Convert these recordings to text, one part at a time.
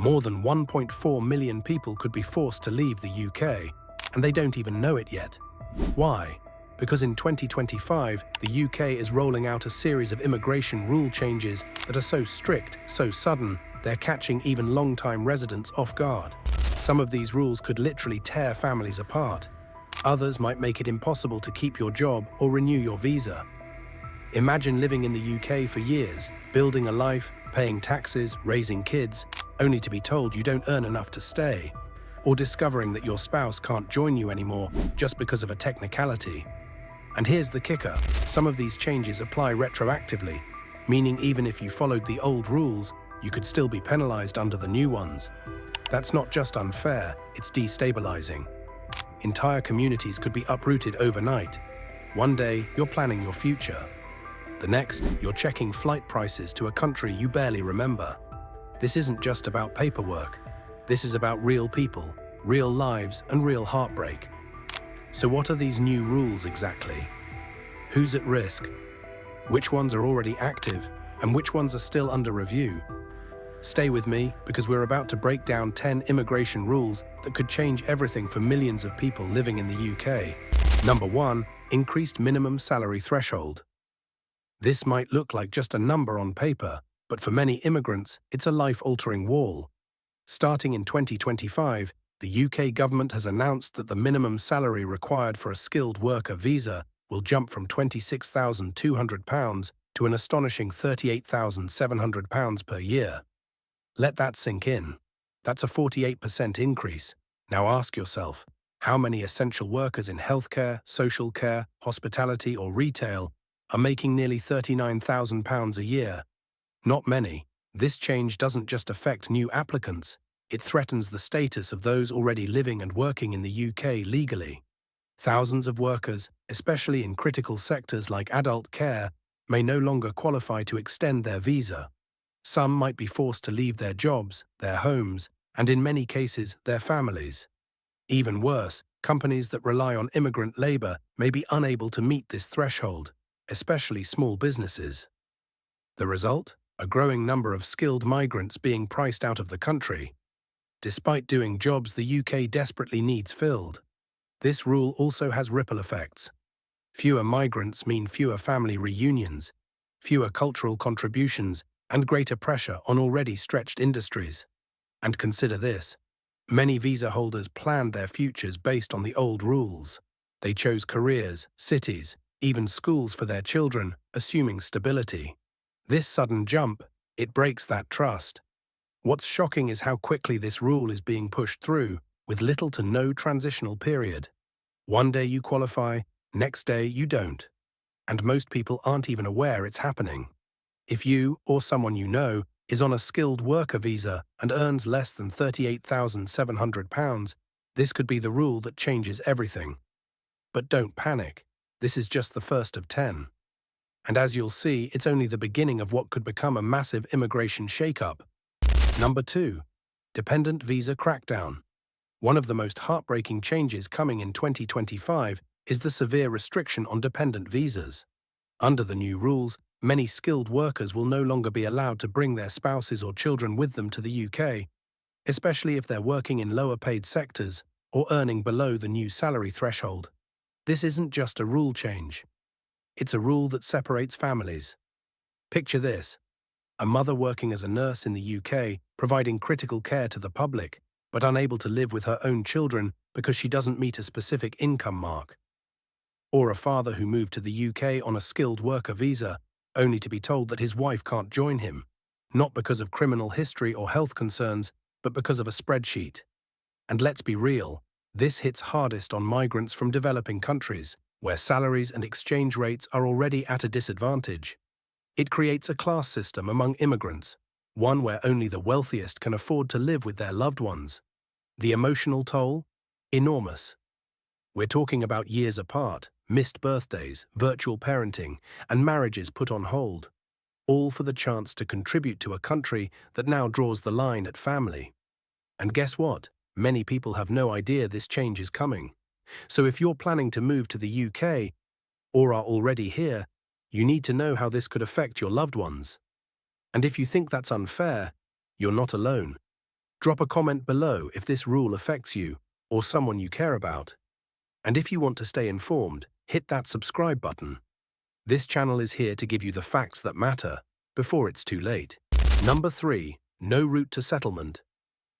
More than 1.4 million people could be forced to leave the UK, and they don't even know it yet. Why? Because in 2025, the UK is rolling out a series of immigration rule changes that are so strict, so sudden, they're catching even long-time residents off guard. Some of these rules could literally tear families apart. Others might make it impossible to keep your job or renew your visa. Imagine living in the UK for years, building a life, paying taxes, raising kids, only to be told you don't earn enough to stay, or discovering that your spouse can't join you anymore just because of a technicality. And here's the kicker, some of these changes apply retroactively, meaning even if you followed the old rules, you could still be penalized under the new ones. That's not just unfair, it's destabilizing. Entire communities could be uprooted overnight. One day, you're planning your future. The next, you're checking flight prices to a country you barely remember. This isn't just about paperwork. This is about real people, real lives, and real heartbreak. So what are these new rules exactly? Who's at risk? Which ones are already active, and which ones are still under review? Stay with me, because we're about to break down 10 immigration rules that could change everything for millions of people living in the UK. Number 1. Increased minimum salary threshold. This might look like just a number on paper, but for many immigrants, it's a life-altering wall. Starting in 2025, the UK government has announced that the minimum salary required for a skilled worker visa will jump from £26,200 to an astonishing £38,700 per year. Let that sink in. That's a 48% increase. Now ask yourself, how many essential workers in healthcare, social care, hospitality, or retail are making nearly £39,000 a year? Not many. This change doesn't just affect new applicants, it threatens the status of those already living and working in the UK legally. Thousands of workers, especially in critical sectors like adult care, may no longer qualify to extend their visa. Some might be forced to leave their jobs, their homes, and in many cases, their families. Even worse, companies that rely on immigrant labor may be unable to meet this threshold, especially small businesses. The result? A growing number of skilled migrants being priced out of the country. Despite doing jobs the UK desperately needs filled. This rule also has ripple effects. Fewer migrants mean fewer family reunions, fewer cultural contributions, and greater pressure on already stretched industries. And consider this. Many visa holders planned their futures based on the old rules. They chose careers, cities, even schools for their children, assuming stability. This sudden jump, it breaks that trust. What's shocking is how quickly this rule is being pushed through, with little to no transitional period. One day you qualify, next day you don't. And most people aren't even aware it's happening. If you, or someone you know, is on a skilled worker visa and earns less than £38,700, this could be the rule that changes everything. But don't panic. This is just the first of 10. And as you'll see, it's only the beginning of what could become a massive immigration shakeup. Number 2. Dependent visa crackdown. One of the most heartbreaking changes coming in 2025 is the severe restriction on dependent visas. Under the new rules, many skilled workers will no longer be allowed to bring their spouses or children with them to the UK, especially if they're working in lower-paid sectors or earning below the new salary threshold. This isn't just a rule change. It's a rule that separates families. Picture this. A mother working as a nurse in the UK, providing critical care to the public, but unable to live with her own children because she doesn't meet a specific income mark. Or a father who moved to the UK on a skilled worker visa, only to be told that his wife can't join him, not because of criminal history or health concerns, but because of a spreadsheet. And let's be real, this hits hardest on migrants from developing countries, where salaries and exchange rates are already at a disadvantage. It creates a class system among immigrants, one where only the wealthiest can afford to live with their loved ones. The emotional toll? Enormous. We're talking about years apart, missed birthdays, virtual parenting, and marriages put on hold, all for the chance to contribute to a country that now draws the line at family. And guess what? Many people have no idea this change is coming. So if you're planning to move to the UK, or are already here, you need to know how this could affect your loved ones. And if you think that's unfair, you're not alone. Drop a comment below if this rule affects you or someone you care about. And if you want to stay informed, hit that subscribe button. This channel is here to give you the facts that matter before it's too late. Number 3. No route to settlement.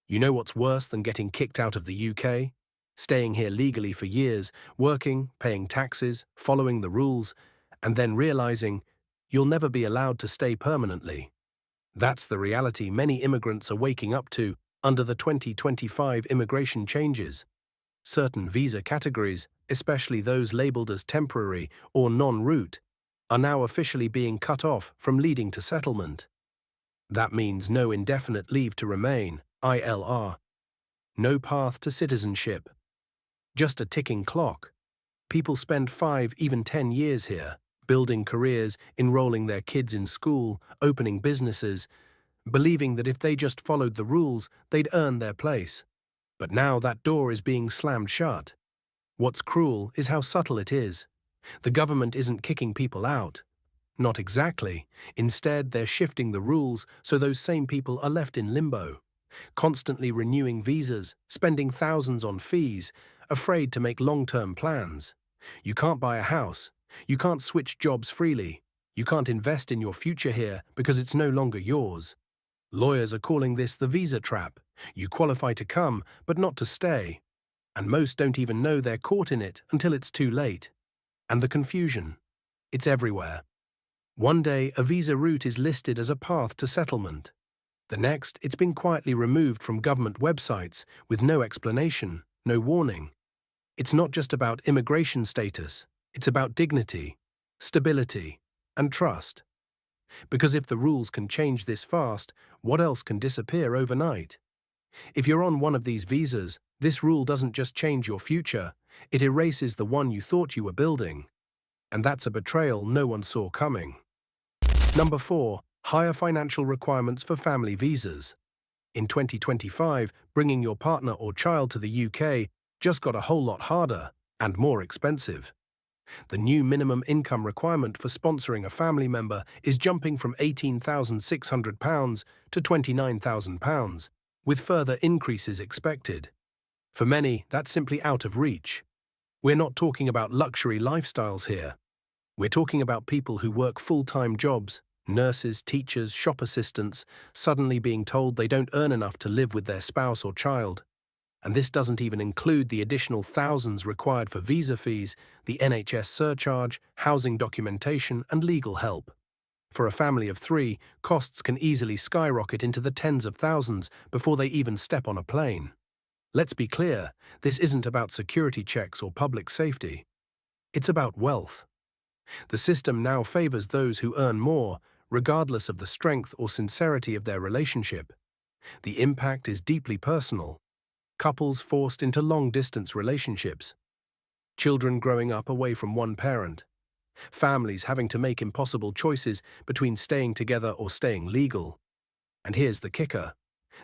You know what's worse than getting kicked out of the UK? Staying here legally for years, working, paying taxes, following the rules, and then realizing you'll never be allowed to stay permanently. That's the reality many immigrants are waking up to under the 2025 immigration changes. Certain visa categories, especially those labeled as temporary or non-route, are now officially being cut off from leading to settlement. That means no indefinite leave to remain, ILR, no path to citizenship, just a ticking clock. People spend 5, even 10 years here, building careers, enrolling their kids in school, opening businesses, believing that if they just followed the rules, they'd earn their place. But now that door is being slammed shut. What's cruel is how subtle it is. The government isn't kicking people out. Not exactly. Instead, they're shifting the rules so those same people are left in limbo, constantly renewing visas, spending thousands on fees, afraid to make long-term plans. You can't buy a house. You can't switch jobs freely. You can't invest in your future here because it's no longer yours. Lawyers are calling this the visa trap. You qualify to come, but not to stay. And most don't even know they're caught in it until it's too late. And the confusion. It's everywhere. One day, a visa route is listed as a path to settlement. The next, it's been quietly removed from government websites with no explanation, no warning. It's not just about immigration status. It's about dignity, stability, and trust. Because if the rules can change this fast, what else can disappear overnight? If you're on one of these visas, this rule doesn't just change your future, it erases the one you thought you were building. And that's a betrayal no one saw coming. Number 4. Higher financial requirements for family visas. In 2025, bringing your partner or child to the UK just got a whole lot harder and more expensive. The new minimum income requirement for sponsoring a family member is jumping from £18,600 to £29,000, with further increases expected. For many, that's simply out of reach. We're not talking about luxury lifestyles here. We're talking about people who work full-time jobs, nurses, teachers, shop assistants, suddenly being told they don't earn enough to live with their spouse or child. And this doesn't even include the additional thousands required for visa fees, the NHS surcharge, housing documentation, and legal help. For a family of 3, costs can easily skyrocket into the tens of thousands before they even step on a plane. Let's be clear, this isn't about security checks or public safety. It's about wealth. The system now favors those who earn more, regardless of the strength or sincerity of their relationship. The impact is deeply personal. Couples forced into long-distance relationships. Children growing up away from one parent. Families having to make impossible choices between staying together or staying legal. And here's the kicker.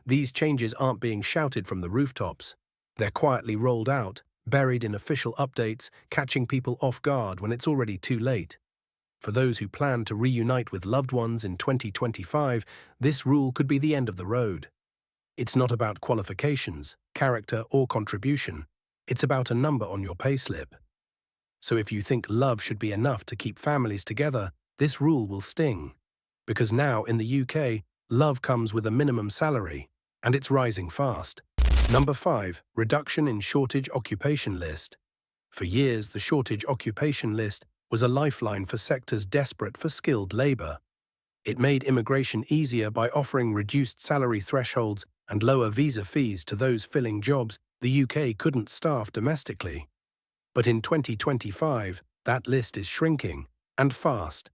These changes aren't being shouted from the rooftops. They're quietly rolled out, buried in official updates, catching people off guard when it's already too late. For those who plan to reunite with loved ones in 2025, this rule could be the end of the road. It's not about qualifications, character, or contribution. It's about a number on your payslip. So if you think love should be enough to keep families together, this rule will sting. Because now in the UK, love comes with a minimum salary, and it's rising fast. Number 5. Reduction in shortage occupation list. For years, the shortage occupation list was a lifeline for sectors desperate for skilled labor. It made immigration easier by offering reduced salary thresholds and lower visa fees to those filling jobs the UK couldn't staff domestically. But in 2025, that list is shrinking, and fast.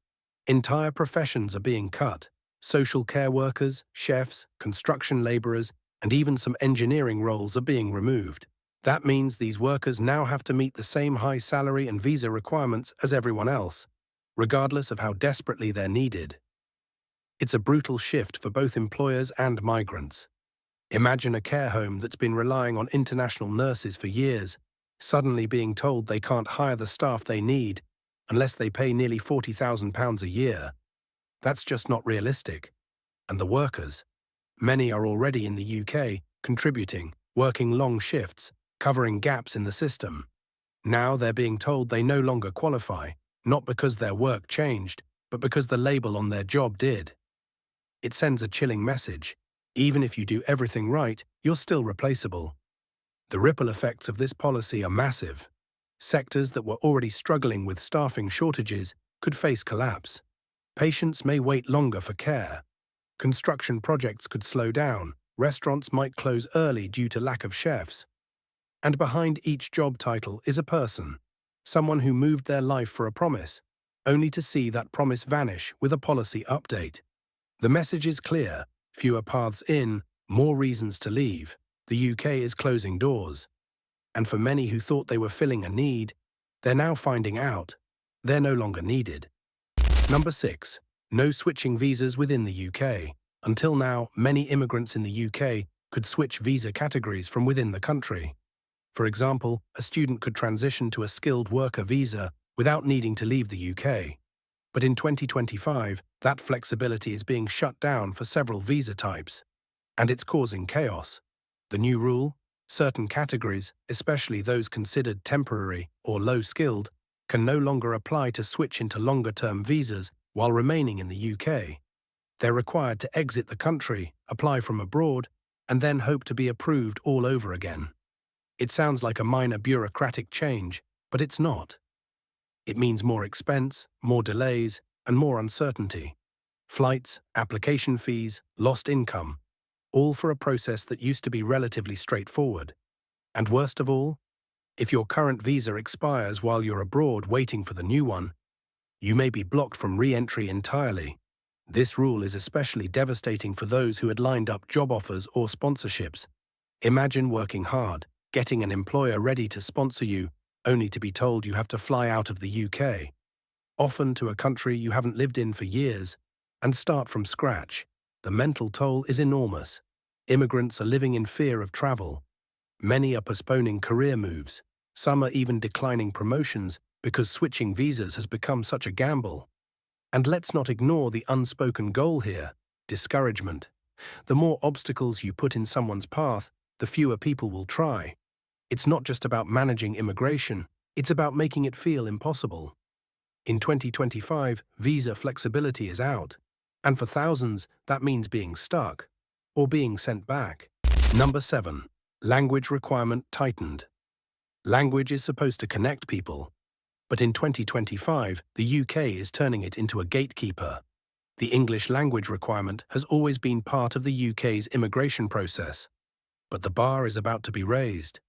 Entire professions are being cut. Social care workers, chefs, construction laborers, and even some engineering roles are being removed. That means these workers now have to meet the same high salary and visa requirements as everyone else, regardless of how desperately they're needed. It's a brutal shift for both employers and migrants. Imagine a care home that's been relying on international nurses for years, suddenly being told they can't hire the staff they need unless they pay nearly £40,000 a year. That's just not realistic. And the workers, many are already in the UK, contributing, working long shifts, covering gaps in the system. Now they're being told they no longer qualify, not because their work changed, but because the label on their job did. It sends a chilling message. Even if you do everything right, you're still replaceable. The ripple effects of this policy are massive. Sectors that were already struggling with staffing shortages could face collapse. Patients may wait longer for care. Construction projects could slow down. Restaurants might close early due to lack of chefs. And behind each job title is a person, someone who moved their life for a promise, only to see that promise vanish with a policy update. The message is clear: fewer paths in, more reasons to leave. The UK is closing doors. And for many who thought they were filling a need, they're now finding out they're no longer needed. Number 6. No switching visas within the UK. Until now, many immigrants in the UK could switch visa categories from within the country. For example, a student could transition to a skilled worker visa without needing to leave the UK. But in 2025, that flexibility is being shut down for several visa types. And it's causing chaos. The new rule: certain categories, especially those considered temporary or low-skilled, can no longer apply to switch into longer-term visas while remaining in the UK. They're required to exit the country, apply from abroad, and then hope to be approved all over again. It sounds like a minor bureaucratic change, but it's not. It means more expense, more delays, and more uncertainty. Flights, application fees, lost income, all for a process that used to be relatively straightforward. And worst of all, if your current visa expires while you're abroad waiting for the new one, you may be blocked from re-entry entirely. This rule is especially devastating for those who had lined up job offers or sponsorships. Imagine working hard, getting an employer ready to sponsor you, only to be told you have to fly out of the UK, often to a country you haven't lived in for years, and start from scratch. The mental toll is enormous. Immigrants are living in fear of travel. Many are postponing career moves. Some are even declining promotions because switching visas has become such a gamble. And let's not ignore the unspoken goal here: discouragement. The more obstacles you put in someone's path, the fewer people will try. It's not just about managing immigration, it's about making it feel impossible. In 2025, visa flexibility is out. And for thousands, that means being stuck or being sent back. Number 7. Language requirement tightened. Language is supposed to connect people. But in 2025, the UK is turning it into a gatekeeper. The English language requirement has always been part of the UK's immigration process. But the bar is about to be raised.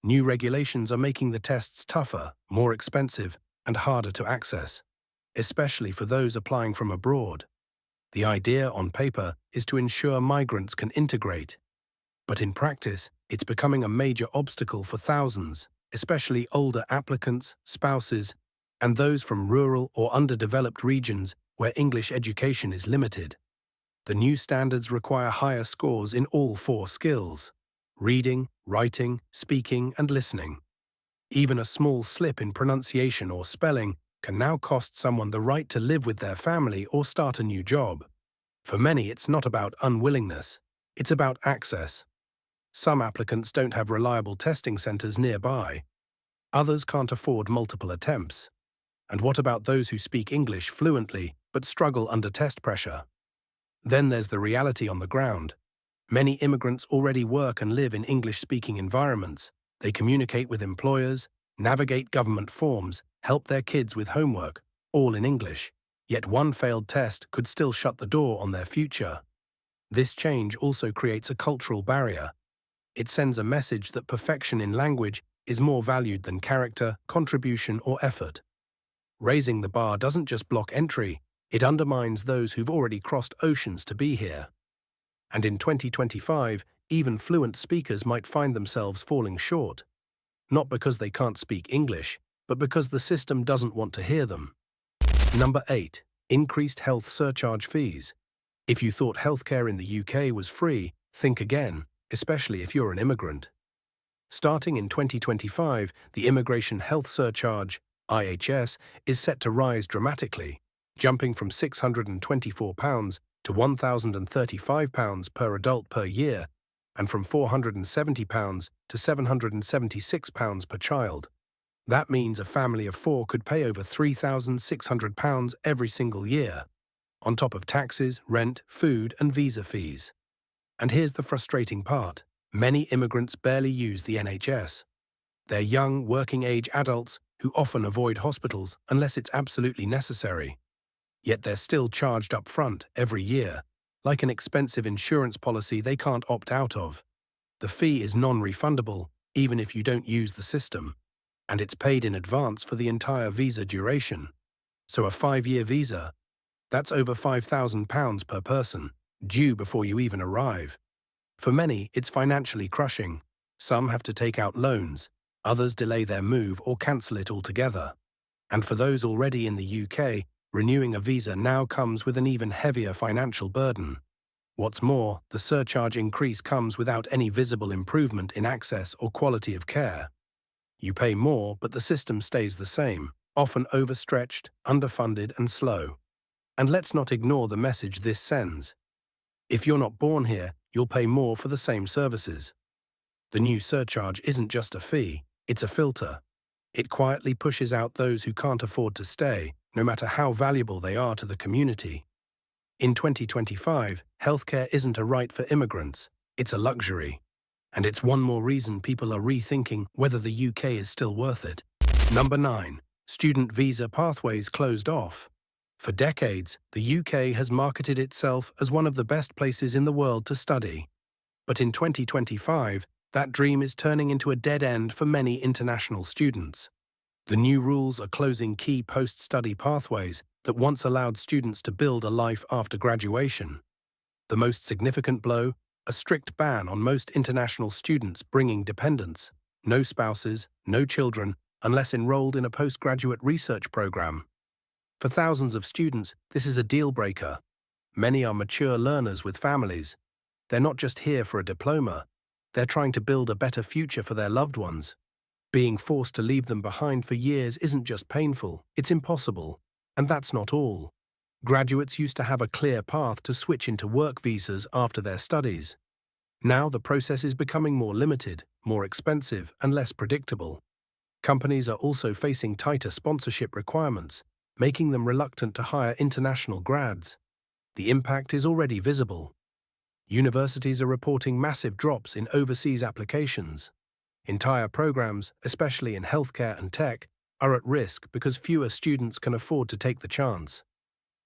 New regulations are making the tests tougher, more expensive, and harder to access, especially for those applying from abroad. The idea on paper is to ensure migrants can integrate. But in practice, it's becoming a major obstacle for thousands, especially older applicants, spouses, and those from rural or underdeveloped regions where English education is limited. The new standards require higher scores in all 4 skills: reading, writing, speaking, and listening. Even a small slip in pronunciation or spelling can now cost someone the right to live with their family or start a new job. For many, it's not about unwillingness, it's about access. Some applicants don't have reliable testing centres nearby. Others can't afford multiple attempts. And what about those who speak English fluently but struggle under test pressure? Then there's the reality on the ground. Many immigrants already work and live in English-speaking environments. They communicate with employers, navigate government forms, help their kids with homework, all in English. Yet one failed test could still shut the door on their future. This change also creates a cultural barrier. It sends a message that perfection in language is more valued than character, contribution, or effort. Raising the bar doesn't just block entry, it undermines those who've already crossed oceans to be here. And in 2025, even fluent speakers might find themselves falling short. Not because they can't speak English, but because the system doesn't want to hear them. Number 8. Increased health surcharge fees. If you thought healthcare in the UK was free, think again, especially if you're an immigrant. Starting in 2025, the Immigration Health Surcharge, IHS, is set to rise dramatically, jumping from £624 to £1,035 per adult per year, and from £470 to £776 per child. That means a family of four could pay over £3,600 every single year, on top of taxes, rent, food, and visa fees. And here's the frustrating part. Many immigrants barely use the NHS. They're young, working-age adults who often avoid hospitals unless it's absolutely necessary. Yet they're still charged up front every year, like an expensive insurance policy they can't opt out of. The fee is non-refundable, even if you don't use the system, and it's paid in advance for the entire visa duration. So a 5-year visa, that's over £5,000 per person, due before you even arrive. For many, it's financially crushing. Some have to take out loans, others delay their move or cancel it altogether. And for those already in the UK, renewing a visa now comes with an even heavier financial burden. What's more, the surcharge increase comes without any visible improvement in access or quality of care. You pay more, but the system stays the same, often overstretched, underfunded, and slow. And let's not ignore the message this sends. If you're not born here, you'll pay more for the same services. The new surcharge isn't just a fee, it's a filter. It quietly pushes out those who can't afford to stay, no matter how valuable they are to the community. In 2025, healthcare isn't a right for immigrants, it's a luxury. And it's one more reason people are rethinking whether the UK is still worth it. Number 9. Student visa pathways closed off. For decades, the UK has marketed itself as one of the best places in the world to study. But in 2025, that dream is turning into a dead end for many international students. The new rules are closing key post-study pathways that once allowed students to build a life after graduation. The most significant blow, a strict ban on most international students bringing dependents, no spouses, no children, unless enrolled in a postgraduate research program. For thousands of students, this is a deal-breaker. Many are mature learners with families. They're not just here for a diploma. They're trying to build a better future for their loved ones. Being forced to leave them behind for years isn't just painful, it's impossible. And that's not all. Graduates used to have a clear path to switch into work visas after their studies. Now the process is becoming more limited, more expensive, and less predictable. Companies are also facing tighter sponsorship requirements, making them reluctant to hire international grads. The impact is already visible. Universities are reporting massive drops in overseas applications. Entire programs, especially in healthcare and tech, are at risk because fewer students can afford to take the chance.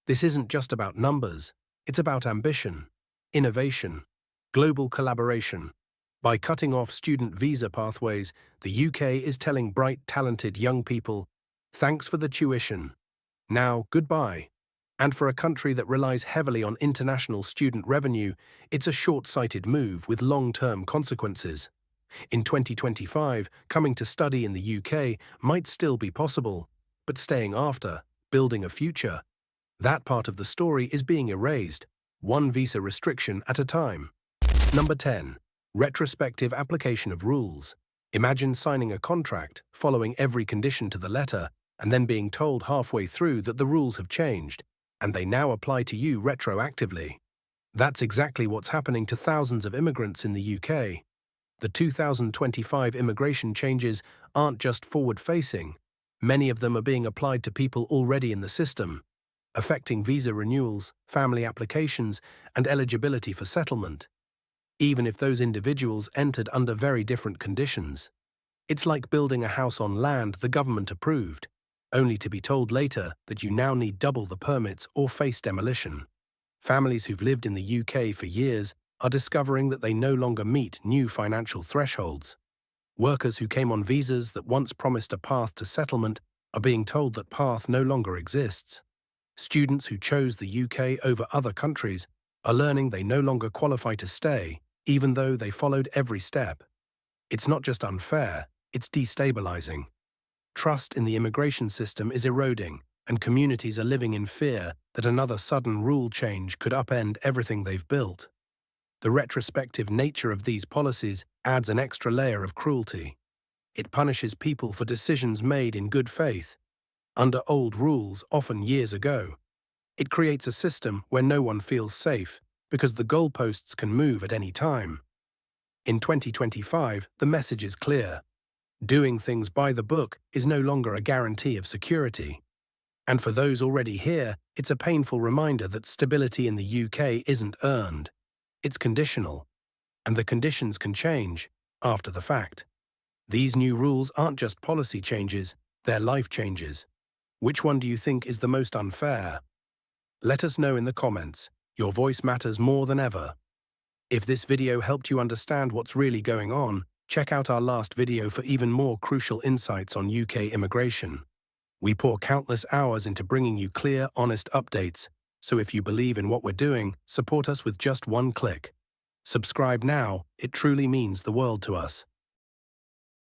This isn't just about numbers, it's about ambition, innovation, global collaboration. By cutting off student visa pathways, the UK is telling bright, talented young people, thanks for the tuition. Now, goodbye. And for a country that relies heavily on international student revenue, it's a short-sighted move with long-term consequences. In 2025, coming to study in the UK might still be possible, but staying after, building a future, that part of the story is being erased, one visa restriction at a time. Number 10. Retrospective application of rules. Imagine signing a contract, following every condition to the letter, and then being told halfway through that the rules have changed, and they now apply to you retroactively. That's exactly what's happening to thousands of immigrants in the UK. The 2025 immigration changes aren't just forward-facing. Many of them are being applied to people already in the system, affecting visa renewals, family applications, and eligibility for settlement, even if those individuals entered under very different conditions. It's like building a house on land the government approved, only to be told later that you now need double the permits or face demolition. Families who've lived in the UK for years are discovering that they no longer meet new financial thresholds. Workers who came on visas that once promised a path to settlement are being told that path no longer exists. Students who chose the UK over other countries are learning they no longer qualify to stay, even though they followed every step. It's not just unfair, it's destabilizing. Trust in the immigration system is eroding, and communities are living in fear that another sudden rule change could upend everything they've built. The retrospective nature of these policies adds an extra layer of cruelty. It punishes people for decisions made in good faith, under old rules often years ago. It creates a system where no one feels safe because the goalposts can move at any time. In 2025, the message is clear. Doing things by the book is no longer a guarantee of security. And for those already here, it's a painful reminder that stability in the UK isn't earned. It's conditional. And the conditions can change after the fact. These new rules aren't just policy changes, they're life changes. Which one do you think is the most unfair? Let us know in the comments. Your voice matters more than ever. If this video helped you understand what's really going on, check out our last video for even more crucial insights on UK immigration. We pour countless hours into bringing you clear, honest updates, so if you believe in what we're doing, support us with just one click. Subscribe now, it truly means the world to us.